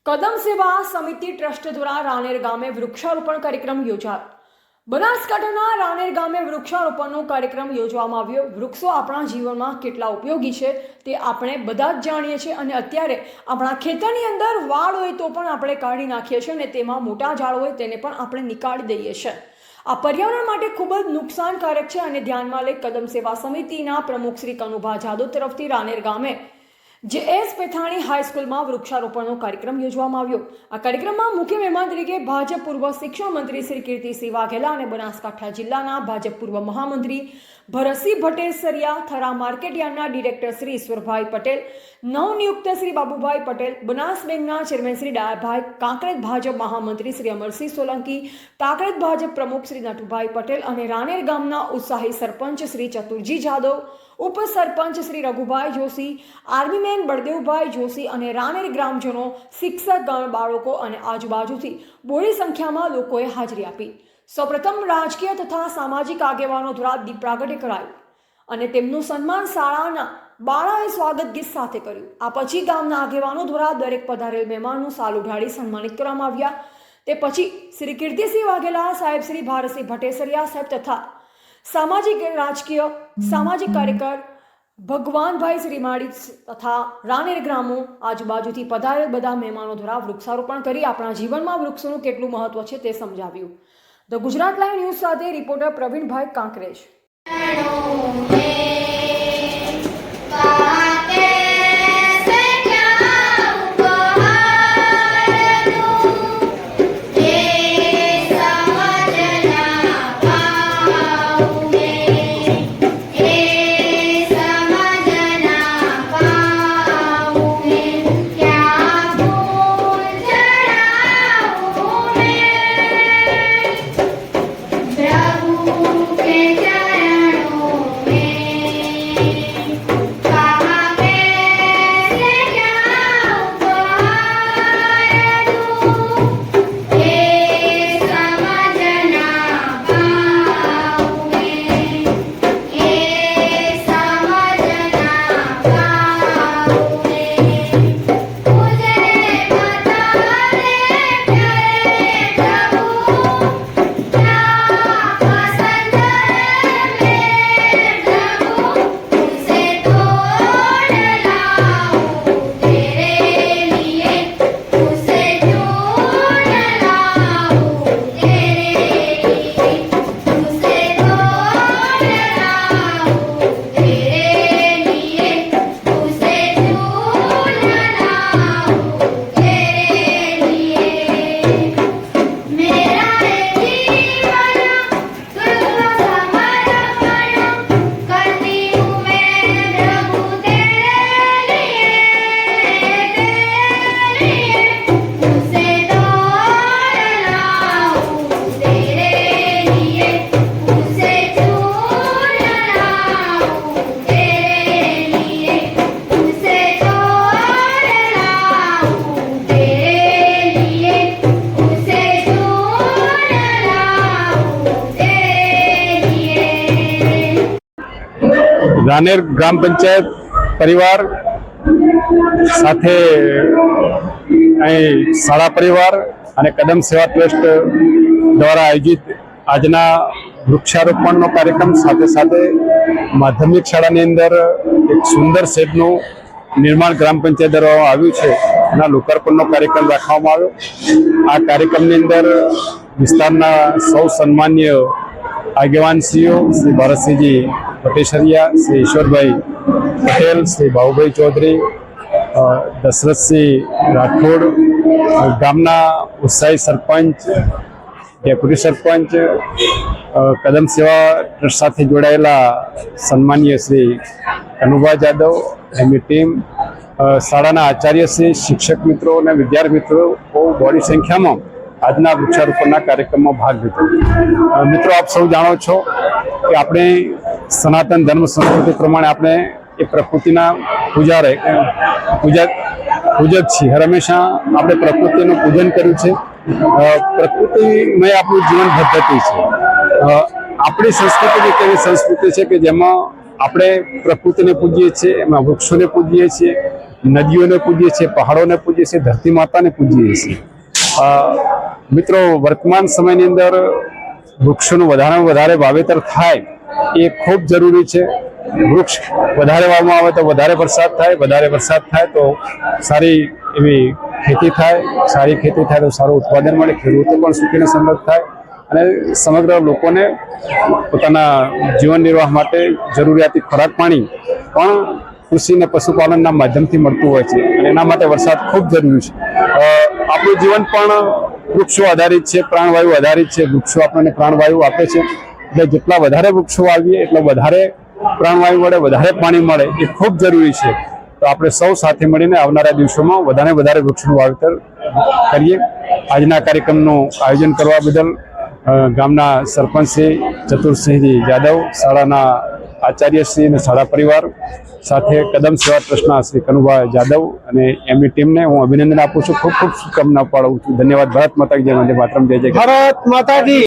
કદમ સેવા સમિતિ ટ્રસ્ટ દ્વારા રાનેર ગામે વૃક્ષારોપણ કાર્યક્રમ યોજાયો. બનાસકાંઠાના રાનેર ગામે વૃક્ષારોપણનો કાર્યક્રમ યોજવામાં આવ્યો. વૃક્ષો આપણા જીવનમાં કેટલા ઉપયોગી છે તે આપણે બધા જ જાણીએ છીએ અને અત્યારે આપણા ખેતરની અંદર વાડ હોય તો પણ આપણે કાઢી નાખીએ છીએ અને તેમાં મોટા ઝાડ હોય તેને પણ આપણે નીકાળી દઈએ છીએ. આ પર્યાવરણ માટે ખૂબ જ નુકસાનકારક છે અને ધ્યાનમાં લઈ કદમ સેવા સમિતિના પ્રમુખ શ્રી કનુભા જાદવ તરફથી રાનેર ગામે JS પેથાણી હાઈસ્કૂલમાં વૃક્ષારોપણનો કાર્યક્રમ યોજવામાં આવ્યો. આ કાર્યક્રમમાં મુખ્ય મહેમાન તરીકે ભાજપ પૂર્વ શિક્ષણ મંત્રી શ્રી કીર્તિસિંહ વાઘેલા અને બનાસકાંઠા જિલ્લાના ભાજપ પૂર્વ મહામંત્રી ભરતસિંહ ભટ્ટેસરિયા, થરા માર્કેટયાર્ડના ડિરેક્ટર શ્રી ઈશ્વરભાઈ પટેલ, નવનિયુક્ત શ્રી બાબુભાઈ પટેલ, બનાસ બેંકના ચેરમેન શ્રી ડાયાભાઈ, કાંકરેજ ભાજપ મહામંત્રી શ્રી અમરસિંહ સોલંકી, કાંકરેજ ભાજપ પ્રમુખ શ્રી નટુભાઈ પટેલ અને રાનેર ગામના ઉત્સાહી સરપંચ શ્રી ચતુરજી જાદવ, ઉપસરપંચ શ્રી રઘુભાઈ જોશી, આર્મીમેન બળદેવભાઈ જોશી અને રાનેર ગ્રામજનો, શિક્ષકગણ, બાળકો અને આજુબાજુથી બહોળી સંખ્યામાં લોકોએ હાજરી આપી. સૌપ્રથમ રાજકીય તથા સામાજિક આગેવાનો દ્વારા દીપ પ્રાગટ્ય કરાયું અને તેમનું સન્માન શાળાના બાળાએ સ્વાગત ગીત સાથે કર્યું. આ પછી ગામના આગેવાનો દ્વારા દરેક પધારેલ મહેમાનનું સાલ ઉઢાડી સન્માનિત કરવામાં આવ્યા. તે પછી શ્રી કીર્તિસિંહ વાઘેલા સાહેબ, શ્રી ભારતસિંહ ભટ્ટેસરિયા સાહેબ તથા સામાજિક કાર્યકર ભગવાનભાઈ શ્રીમાળી તથા રાનેર ગ્રામો આજુબાજુથી પધારેલ બધા મહેમાનો દ્વારા વૃક્ષારોપણ કરી આપણા જીવનમાં વૃક્ષોનું કેટલું મહત્વ છે તે સમજાવ્યું. ધ ગુજરાત લાઈવ ન્યૂઝ સાથે રિપોર્ટર પ્રવીણભાઈ કાંકરેજ. રાનેર ગ્રામ પંચાયત પરિવાર સાથે અહીં શાળા પરિવાર અને કદમ સેવા ટ્રસ્ટ દ્વારા આયોજિત આજના વૃક્ષારોપણનો કાર્યક્રમ સાથે સાથે માધ્યમિક શાળાની અંદર એક સુંદર શેડનું નિર્માણ ગ્રામ પંચાયત દ્વારા આવ્યું છે. એના લોકાર્પણનો કાર્યક્રમ રાખવામાં આવ્યો. આ કાર્યક્રમની અંદર વિસ્તારના સૌ સન્માન્ય આગેવાનશ્રીઓ શ્રી ભારતસિંહજી ભટ્ટેસરિયા, શ્રી ઈશ્વરભાઈ પટેલ, શ્રી બાબુભાઈ ચૌધરી, દશરથસિંહ રાઠોડ, ગામના ઉત્સાહી સરપંચ, ડેપ્યુટી સરપંચ, કદમ સેવા ટ્રસ્ટ સાથે જોડાયેલા સન્માનીય શ્રી કનુભા જાદવ, એમની ટીમ, શાળાના આચાર્યશ્રી, શિક્ષક મિત્રો અને વિદ્યાર્થી મિત્રો બહોળી સંખ્યામાં આજના વૃક્ષારોપણના કાર્યક્રમમાં ભાગ લીધો. મિત્રો, આપ સૌ જાણો છો કે આપણે સનાતન ધર્મ સંસ્કૃતિ પ્રમાણે આપણે એ પ્રકૃતિના પૂજક છીએ. હંમેશા આપણે પ્રકૃતિનું પૂજન કર્યું છે. પ્રકૃતિમય આપણું જીવન પદ્ધતિ છે. આપણી સંસ્કૃતિ એક એવી સંસ્કૃતિ છે કે જેમાં આપણે પ્રકૃતિને પૂજીએ છીએ, એમાં વૃક્ષોને પૂજીએ છીએ, નદીઓને પૂજીએ છીએ, પહાડોને પૂજીએ છીએ, ધરતી માતાને પૂજીએ છીએ. મિત્રો, વર્તમાન સમયની અંદર વૃક્ષોનું વધારેમાં વધારે વાવેતર થાય એ ખૂબ જરૂરી છે. વૃક્ષ વધારે વાવવામાં આવે તો વધારે વરસાદ થાય, વધારે વરસાદ થાય તો સારી એવી ખેતી થાય, સારી ખેતી થાય તો સારું ઉત્પાદન મળે, ખેડૂતો પણ સુખીને સમૃદ્ધ થાય અને સમગ્ર લોકોને પોતાના જીવન નિર્વાહ માટે જરૂરિયાતી ખોરાક પાણી પણ કૃષિ અને પશુપાલનના માધ્યમથી મળતું હોય છે અને એના માટે વરસાદ ખૂબ જરૂરી છે. આપણું જીવન પણ વૃક્ષો આધારિત છે, પ્રાણવાયુ આધારિત છે. વૃક્ષો આપણને પ્રાણવાયુ આપે છે, એટલે જેટલા વધારે વૃક્ષો વાવીએ એટલો વધારે પ્રાણવાયુ મળે, વધારે પાણી મળે, એ ખૂબ જરૂરી છે. તો આપણે સૌ સાથે મળીને આવનારા દિવસોમાં વધારે વૃક્ષોનું વાવેતર કરીએ. આજના કાર્યક્રમનું આયોજન કરવા બદલ ગામના સરપંચ શ્રી ચતુરસિંહજી જાદવ, શાળાના આચાર્યશ્રી અને શાળા પરિવાર સાથે કદમ સેવા ટ્રસ્ટના શ્રી કનુભાઈ જાદવ અને એમની ટીમને હું અભિનંદન આપું છું. ખૂબ શુભકામના પાડું છું. ધન્યવાદ. ભારત માતા કી જય. વંદે માતરમ. જય જય. ભારત માતા કી.